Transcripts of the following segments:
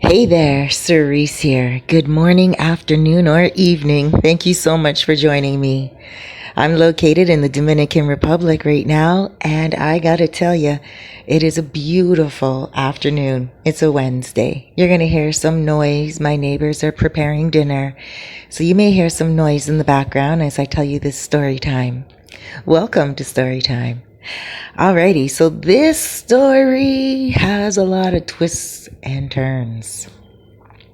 Hey there, Cerise here. Good morning, afternoon, or evening. Thank you so much for joining me. I'm located in the Dominican Republic right now, and I gotta tell you, it is a beautiful afternoon. It's a Wednesday. You're gonna hear some noise. My neighbors are preparing dinner, so you may hear some noise in the background as I tell you this story time. Welcome to Story Time. Alrighty, so this story has a lot of twists and turns.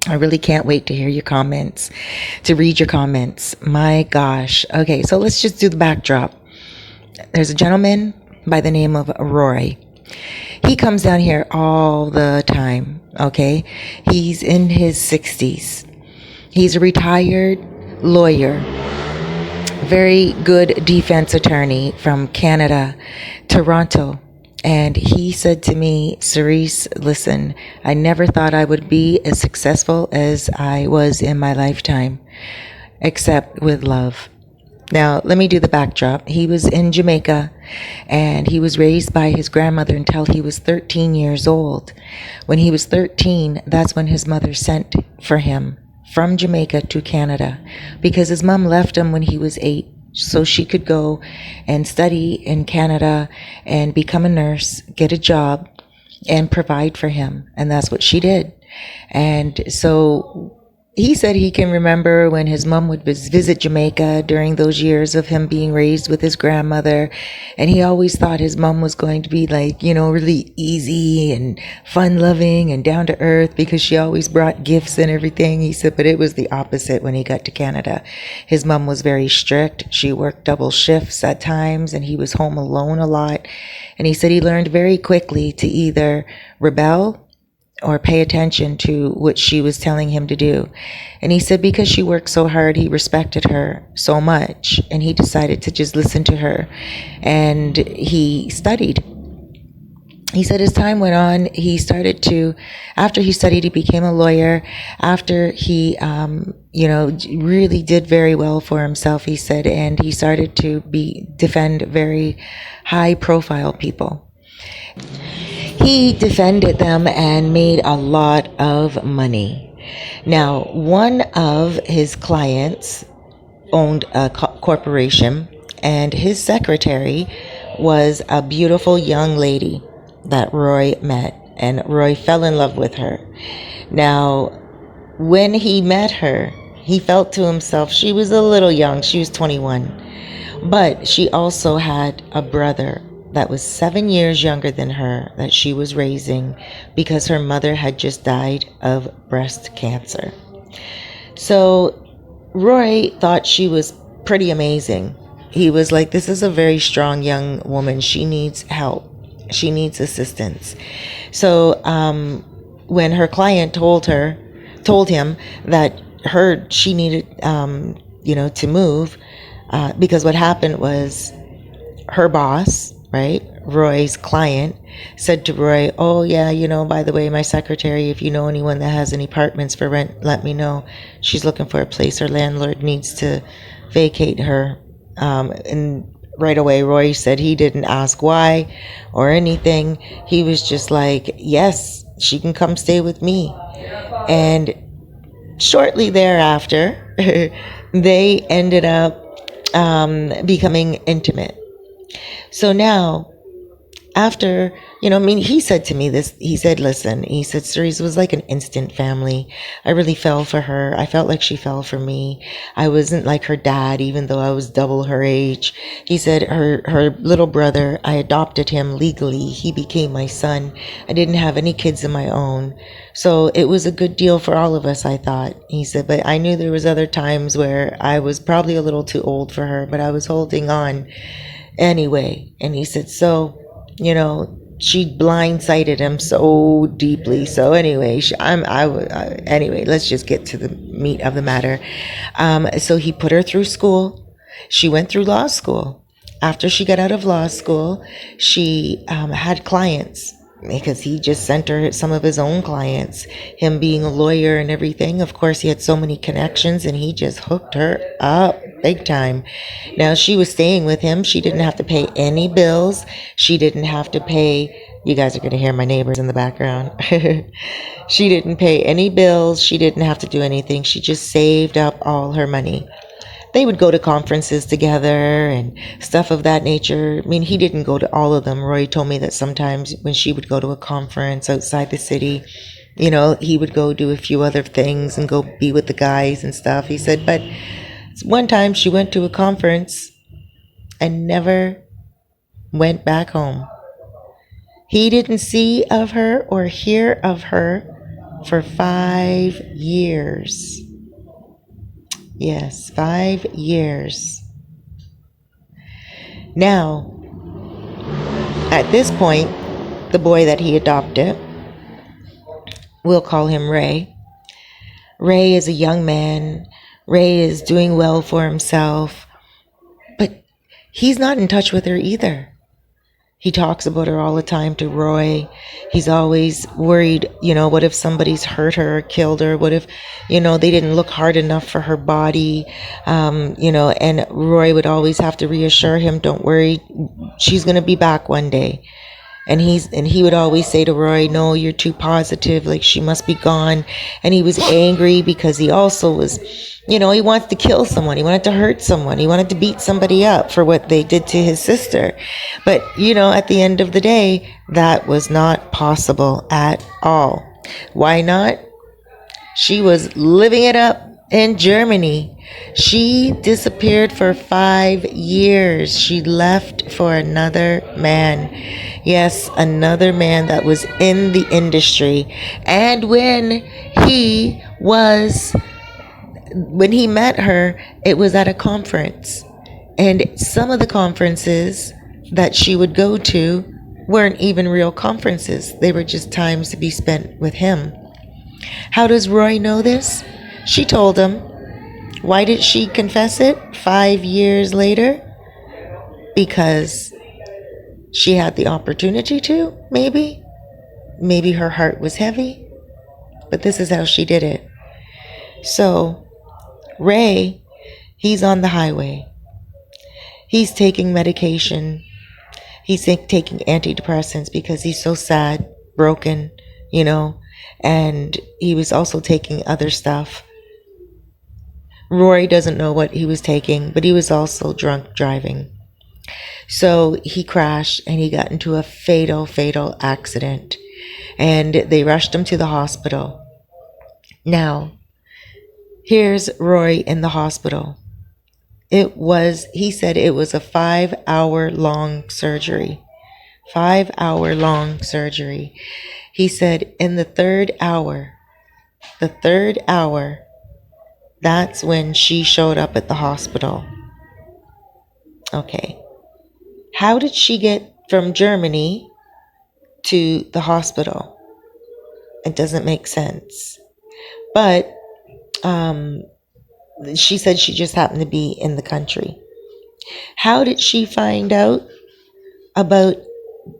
I really can't wait to hear your comments, to read your comments. My gosh. Okay, so let's just do the backdrop. There's a gentleman by the name of Rory. He comes down here all the time, okay? He's in his 60s. He's a retired lawyer, very good defense attorney from Canada, Toronto. And he said to me, Cerise, listen, I never thought I would be as successful as I was in my lifetime, except with love. Now, let me do the backdrop. He was in Jamaica, and he was raised by his grandmother until he was 13 years old. When he was 13, that's when his mother sent for him from Jamaica to Canada, because his mom left him when he was 8, so she could go and study in Canada and become a nurse, get a job, and provide for him. And that's what she did. And so he said he can remember when his mom would visit Jamaica during those years of him being raised with his grandmother. And he always thought his mom was going to be like, really easy and fun loving and down to earth because she always brought gifts and everything. He said, but it was the opposite when he got to Canada. His mom was very strict. She worked double shifts at times and he was home alone a lot. And he said he learned very quickly to either rebel or pay attention to what she was telling him to do. And he said because she worked so hard, he respected her so much, and he decided to just listen to her. And he studied. He said as time went on, after he studied, he became a lawyer. After he, really did very well for himself, he said, and he started to defend very high profile people. He defended them and made a lot of money. Now, one of his clients owned a corporation, and his secretary was a beautiful young lady that Roy met, and Roy fell in love with her. Now, when he met her, he felt to himself, she was a little young, she was 21, but she also had a brother that was 7 years younger than her that she was raising because her mother had just died of breast cancer. So Roy thought she was pretty amazing. He was like, this is a very strong young woman. She needs help. She needs assistance. So when her client told him that she needed, to move, because what happened was her boss, right, Roy's client, said to Roy, oh yeah, by the way, my secretary, if you know anyone that has any apartments for rent, let me know. She's looking for a place. Her landlord needs to vacate her. And right away, Roy said he didn't ask why or anything. He was just like, yes, she can come stay with me. And shortly thereafter, they ended up becoming intimate. So now, after, he said to me this, he said, listen, he said, Cerise was like an instant family. I really fell for her. I felt like she fell for me. I wasn't like her dad, even though I was double her age. He said her little brother, I adopted him legally. He became my son. I didn't have any kids of my own. So it was a good deal for all of us, I thought. He said, but I knew there was other times where I was probably a little too old for her, but I was holding on anyway. And he said, so, she blindsided him so deeply. So anyway, anyway, let's just get to the meat of the matter. So he put her through school. She went through law school. After she got out of law school, she had clients because he just sent her some of his own clients. Him being a lawyer and everything, of course, he had so many connections and he just hooked her up big time. Now, she was staying with him. She didn't have to pay any bills. She didn't have to pay You guys are going to hear my neighbors in the background. She didn't pay any bills. She didn't have to do anything. She just saved up all her money. They would go to conferences together and stuff of that nature. I mean, he didn't go to all of them. Roy told me that sometimes when she would go to a conference outside the city, he would go do a few other things and go be with the guys and stuff. He said, but one time she went to a conference and never went back home. He didn't see of her or hear of her for 5 years. Yes, 5 years. Now, at this point, the boy that he adopted, we'll call him Ray. Ray is a young man. Ray is doing well for himself, but he's not in touch with her either. He talks about her all the time to Roy. He's always worried, what if somebody's hurt her or killed her? What if, they didn't look hard enough for her body? And Roy would always have to reassure him, don't worry, she's going to be back one day. And he would always say to Roy, no, you're too positive, like she must be gone. And he was angry because he also was, he wanted to kill someone. He wanted to hurt someone. He wanted to beat somebody up for what they did to his sister. But, at the end of the day, that was not possible at all. Why not? She was living it up in Germany. She disappeared for 5 years. She left for another man. Yes, another man that was in the industry. And when he met her, it was at a conference. And some of the conferences that she would go to weren't even real conferences. They were just times to be spent with him. How does Roy know this? She told him. Why did she confess it 5 years later? Because she had the opportunity to, maybe. Maybe her heart was heavy. But this is how she did it. So, Ray, he's on the highway. He's taking medication. He's taking antidepressants because he's so sad, broken, and he was also taking other stuff. Rory doesn't know what he was taking, but he was also drunk driving. So he crashed and he got into a fatal accident, and they rushed him to the hospital. Now, here's Roy in the hospital. He said it was a 5-hour-long surgery. 5-hour-long surgery. He said in the third hour, that's when she showed up at the hospital. Okay. How did she get from Germany to the hospital? It doesn't make sense. But she said she just happened to be in the country. How did she find out about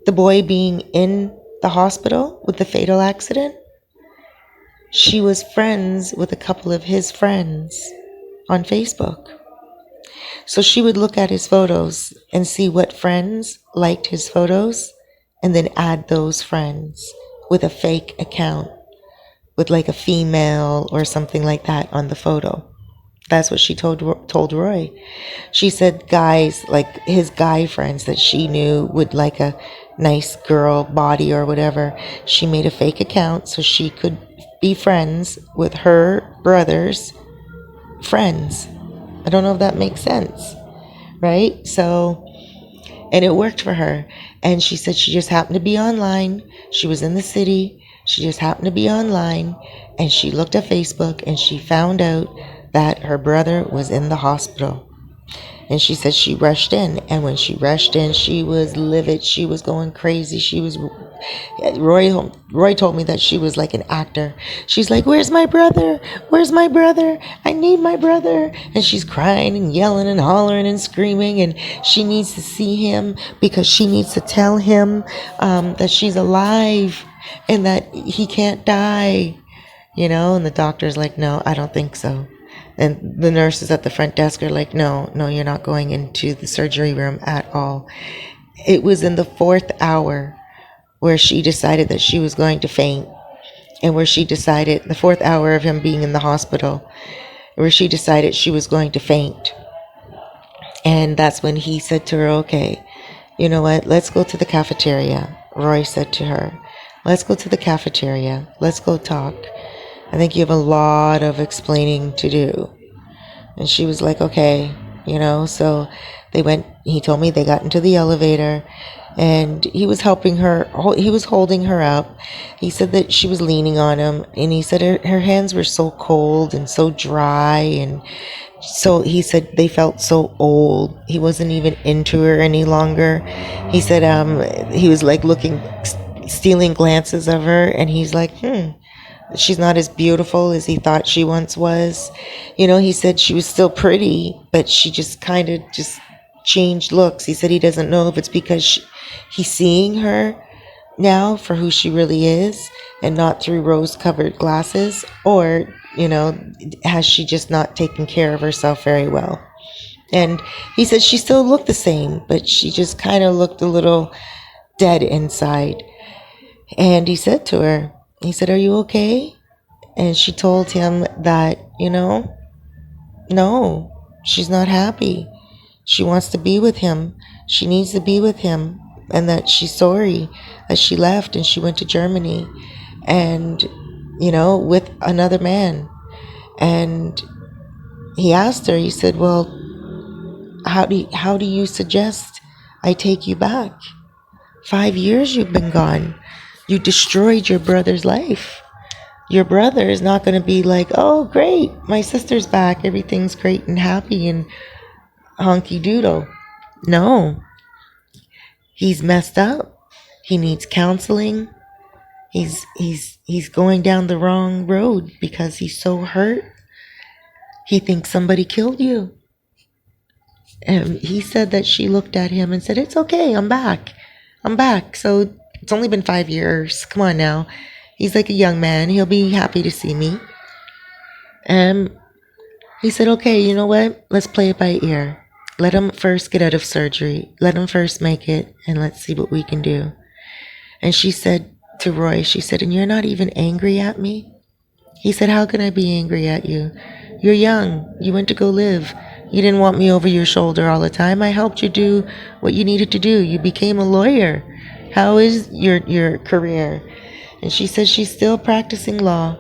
the boy being in the hospital with the fatal accident? She was friends with a couple of his friends on Facebook. So she would look at his photos and see what friends liked his photos and then add those friends with a fake account with like a female or something like that on the photo. That's what she told Roy. She said guys, like his guy friends that she knew would like a nice girl body or whatever. She made a fake account so she could be friends with her brother's friends. I don't know if that makes sense, right? So, and it worked for her. And she said she just happened to be online. She was in the city. She just happened to be online. And she looked at Facebook and she found out that her brother was in the hospital. And she said she rushed in. And when she rushed in, she was livid. She was going crazy. Roy told me that she was like an actor. She's like, where's my brother? Where's my brother? I need my brother. And she's crying and yelling and hollering and screaming. And she needs to see him because she needs to tell him that she's alive and that he can't die. And the doctor's like, no, I don't think so. And the nurses at the front desk are like, no, you're not going into the surgery room at all. It was in the 4th hour where she decided that she was going to faint, and where she decided, the fourth hour of him being in the hospital, where she decided she was going to faint. And that's when he said to her, okay, you know what, let's go to the cafeteria. Roy said to her, let's go to the cafeteria. Let's go talk. I think you have a lot of explaining to do. And she was like, okay, so they went, he told me they got into the elevator, and he was helping her, he was holding her up. He said that she was leaning on him, and he said her hands were so cold and so dry, and so he said they felt so old. He wasn't even into her any longer. He said he was like looking, stealing glances of her, and he's like, she's not as beautiful as he thought she once was. He said she was still pretty, but she just kind of just changed looks. He said he doesn't know if it's because he's seeing her now for who she really is and not through rose-covered glasses, or, has she just not taken care of herself very well. And he said she still looked the same, but she just kind of looked a little dead inside. And he said to her, he said, are you okay? And she told him that, no, she's not happy. She wants to be with him. She needs to be with him. And that she's sorry that she left and she went to Germany and, with another man. And he asked her, he said, well, how do you suggest I take you back? 5 years you've been gone. You destroyed your brother's life. Your brother is not going to be like, oh, great, my sister's back. Everything's great and happy and honky doodle. No. He's messed up. He needs counseling. He's going down the wrong road because he's so hurt. He thinks somebody killed you. And he said that she looked at him and said, it's okay, I'm back. So it's only been 5 years. Come on now. He's like a young man. He'll be happy to see me. And he said, okay, you know what? Let's play it by ear. Let him first get out of surgery. Let him first make it, and let's see what we can do. And she said to Roy, she said, and you're not even angry at me? He said, how can I be angry at you? You're young. You went to go live. You didn't want me over your shoulder all the time. I helped you do what you needed to do. You became a lawyer. How is your career? And she says she's still practicing law,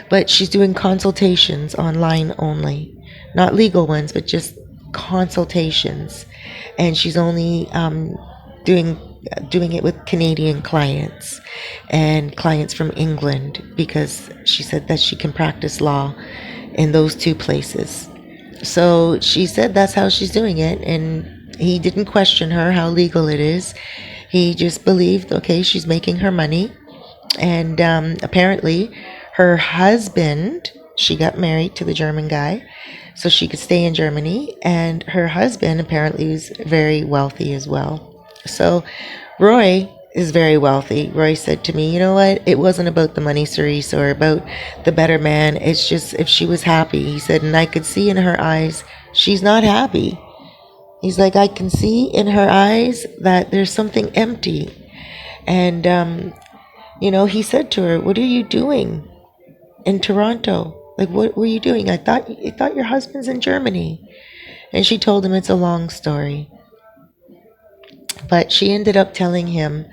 but she's doing consultations online only. Not legal ones, but just consultations. And she's only doing it with Canadian clients and clients from England, because she said that she can practice law in those two places. So she said that's how she's doing it, and he didn't question her how legal it is. He just believed, okay, she's making her money. And apparently her husband, she got married to the German guy so she could stay in Germany, and her husband apparently was very wealthy as well. So Roy is very wealthy. Roy said to me, you know what, it wasn't about the money, Cerise, or about the better man. It's just if she was happy. He said, and I could see in her eyes she's not happy. He's like, I can see in her eyes that there's something empty. And he said to her, what are you doing in Toronto? Like, what were you doing? I thought your husband's in Germany. And she told him it's a long story. But she ended up telling him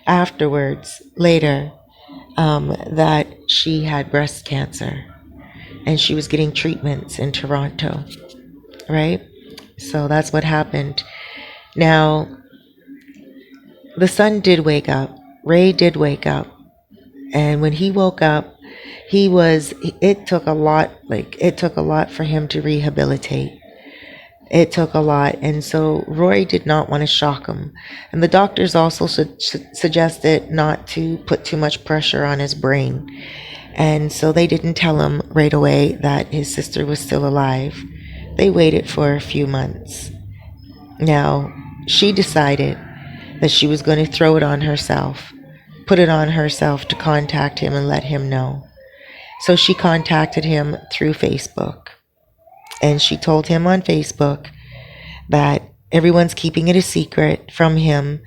afterwards, later, that she had breast cancer and she was getting treatments in Toronto, right? So that's what happened. Now, the son did wake up. Ray did wake up. And when he woke up, it took a lot for him to rehabilitate. It took a lot. And so Rory did not want to shock him. And the doctors also suggested not to put too much pressure on his brain. And so they didn't tell him right away that his sister was still alive. They waited for a few months. Now, she decided that she was going to throw it on herself, put it on herself to contact him and let him know. So she contacted him through Facebook. And she told him on Facebook that everyone's keeping it a secret from him,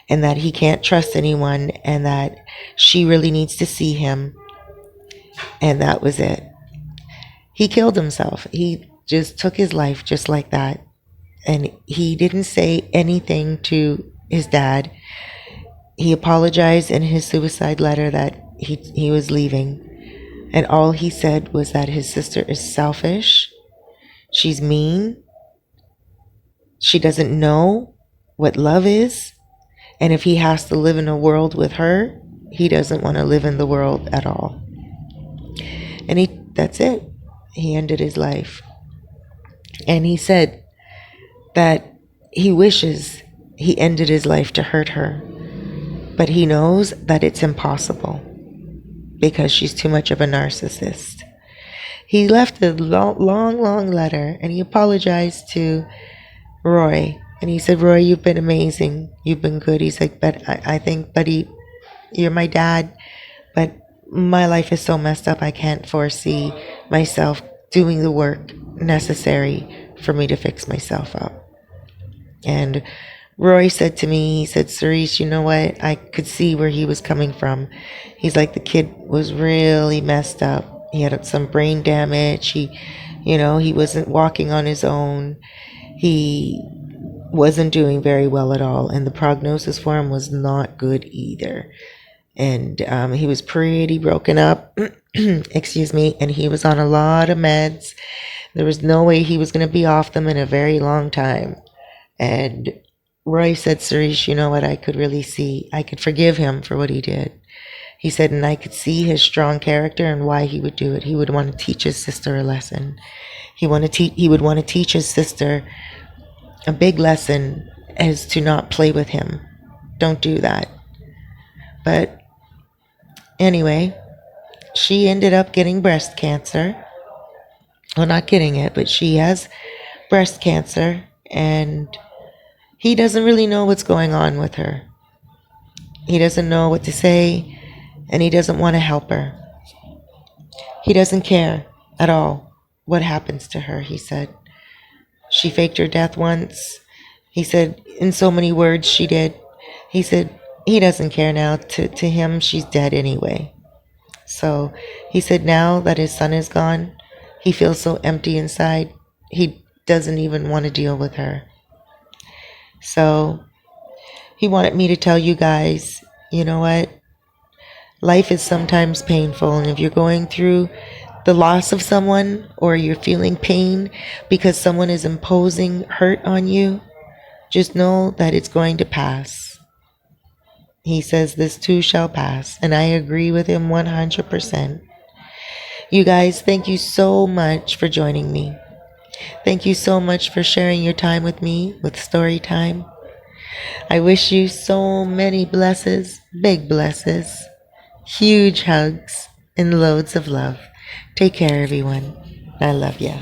and that he can't trust anyone, and that she really needs to see him. And that was it. He killed himself. He just took his life just like that. And he didn't say anything to his dad. He apologized in his suicide letter that he was leaving. And all he said was that his sister is selfish. She's mean. She doesn't know what love is. And if he has to live in a world with her, he doesn't want to live in the world at all. And that's it. He ended his life. And he said that he wishes he ended his life to hurt her, but he knows that it's impossible because she's too much of a narcissist. He left a long letter, and he apologized to Roy. And he said, Roy, you've been amazing. You've been good. He's like, but I think, buddy, you're my dad, but my life is so messed up. I can't foresee myself doing the work necessary for me to fix myself up. And Roy said to me, he said, Cerise, you know what? I could see where he was coming from. He's like, the kid was really messed up. He had some brain damage. He wasn't walking on his own. He wasn't doing very well at all. And the prognosis for him was not good either. And he was pretty broken up, excuse me, and he was on a lot of meds. There was no way he was going to be off them in a very long time. And Roy said, Cerise, you know what? I could really see, I could forgive him for what he did. He said, and I could see his strong character and why he would do it. He would want to teach his sister a lesson. He would want to teach his sister a big lesson as to not play with him. Don't do that. But anyway, she ended up getting breast cancer. Well, not getting it, but she has breast cancer, and he doesn't really know what's going on with her. He doesn't know what to say, and he doesn't want to help her. He doesn't care at all what happens to her, he said. She faked her death once. He said, in so many words, she did. He said, he doesn't care now. To him, she's dead anyway. So he said now that his son is gone, he feels so empty inside. He doesn't even want to deal with her. So he wanted me to tell you guys, you know what? Life is sometimes painful. And if you're going through the loss of someone, or you're feeling pain because someone is imposing hurt on you, just know that it's going to pass. He says this too shall pass. And I agree with him 100%. You guys, thank you so much for joining me. Thank you so much for sharing your time with me with story time. I wish you so many blessings, big blessings, huge hugs, and loads of love. Take care, everyone. I love ya.